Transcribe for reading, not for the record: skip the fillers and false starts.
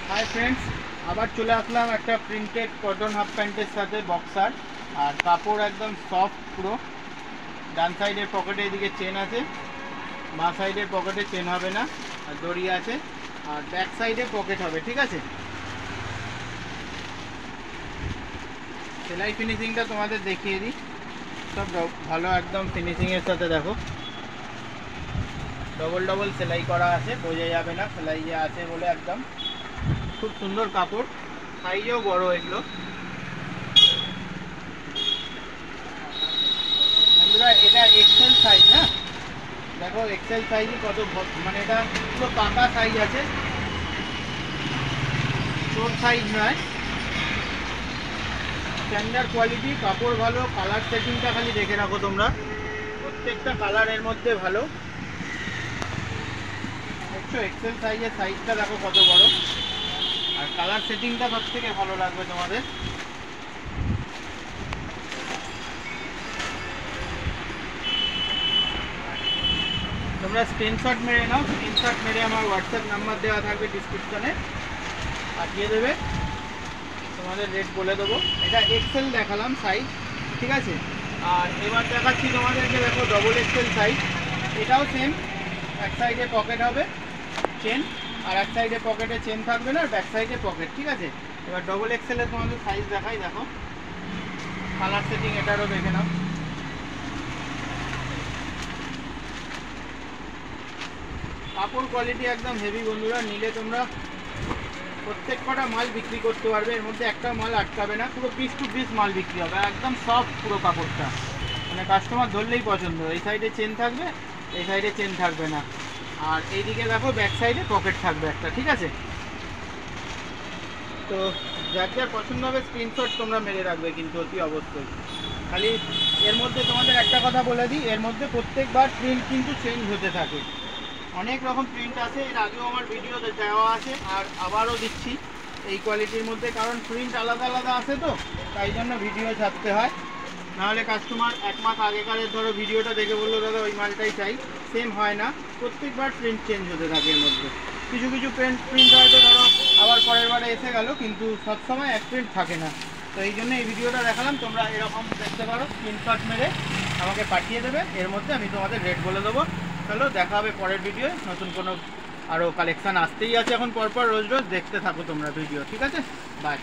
Hi friends আবার চলে আসলাম একটা প্রিন্টেড কটন হাফ প্যান্টের সাথে বক্সার আর কাপড় একদম সফট পুরো। ডান সাইডের পকেটে এদিকে চেন আছে, বাঁ সাইডের পকেটে চেন হবে না আর দড়ি আছে, আর ব্যাক সাইডে পকেট হবে। ঠিক আছে, সেলাই ফিনিশিংটা তোমাদের দেখিয়ে দিই। সব ভালো একদম ফিনিশিংয়ের সাথে দেখো, ডবল ডবল সেলাই করা আছে, বোঝা যাবে না সেলাই যে আছে বলে। একদম খুব সুন্দর কাপড়, সাইজও বড় এগুলো। বন্ধুরা এটা এক্সেল সাইজ, না দেখো এক্সেল সাইজই কত, মানে এটা পুরো পাকা সাইজ আছে, ছোট সাইজ নয়। স্ট্যান্ডার্ড কোয়ালিটি, কাপড় ভালো, কালার সেটিংটা খালি দেখে রাখো তোমরা, প্রত্যেকটা কালার এর মধ্যে ভালো। দেখছো এক্সেল সাইজের সাইজটা দেখো কত বড়, আর কালার সেটিংটা সব থেকে ভালো লাগবে তোমাদের। তোমরা স্ক্রিনশট মেরে নাও, স্ক্রিনশট মেরে আমার হোয়াটসঅ্যাপ নাম্বার দেওয়া থাকবে ডিসক্রিপশনে, পাঠিয়ে দেবে, তোমাদের রেট বলে দেবো। এটা এক্সেল দেখালাম সাইজ, ঠিক আছে। আর এবার দেখাচ্ছি তোমাদেরকে, দেখো ডবল এক্সেল সাইজ, এটাও সেম। এক সাইডে পকেট হবে চেন, আর এক সাইডে পকেটে চেন থাকবে না, আর ব্যাক সাইডে পকেট। ঠিক আছে, এবার ডবল এক্সেলের তোমাদের সাইজ দেখাই, দেখো কালার সেটিং এটারও দেখে নাও। কাপড় কোয়ালিটি একদম হেভি বন্ধুরা, নিলে তোমরা প্রত্যেক কটা মাল বিক্রি করতে পারবে, এর মধ্যে একটা মাল আটকাবে না, পুরো পিস টু পিস মাল বিক্রি হবে। একদম সফট পুরো কাপড়টা, মানে কাস্টমার ধরলেই পছন্দ। এই সাইডে চেন থাকবে, এই সাইডে চেন থাকবে না, আর এইদিকে দেখো ব্যাক সাইডে পকেট থাকবে একটা। ঠিক আছে, তো যার যার পছন্দ হবে স্ক্রিনশট তোমরা মেরে রাখবে কিন্তু অতি অবশ্যই। খালি এর মধ্যে তোমাদের একটা কথা বলে দিই, এর মধ্যে প্রত্যেকবার প্রিন্ট কিন্তু চেঞ্জ হতে থাকে, অনেক রকম প্রিন্ট আছে। এর আগেও আমার ভিডিওতে দেওয়া আছে, আর আবারও দিচ্ছি এই কোয়ালিটির মধ্যে, কারণ প্রিন্ট আলাদা আলাদা আছে তো, তাই জন্য ভিডিও ছাড়তে হয়। নাহলে কাস্টমার এক মাস আগেকারের ধরো ভিডিওটা দেখে বললো দাদা ওই মালটাই চাই, সেম হয় না, প্রত্যেকবার প্রিন্ট চেঞ্জ হতে থাকে। এর মধ্যে কিছু কিছু প্রিন্ট হয়তো ধরো আবার পরের বারে এসে গেল, কিন্তু সবসময় এক প্রিন্ট থাকে না। তো এই জন্য এই ভিডিওটা দেখালাম, তোমরা এরকম দেখতে পারো, স্ক্রিনশট মেরে আমাকে পাঠিয়ে দেবে, এর মধ্যে আমি তোমাদের রেট বলে দেবো। চলো দেখা হবে পরের ভিডিও, নতুন কোনো আরও কালেকশান আসতেই আছে এখন পরপর, রোজ রোজ দেখতে থাকো তোমরা ভিডিও। ঠিক আছে, বাই।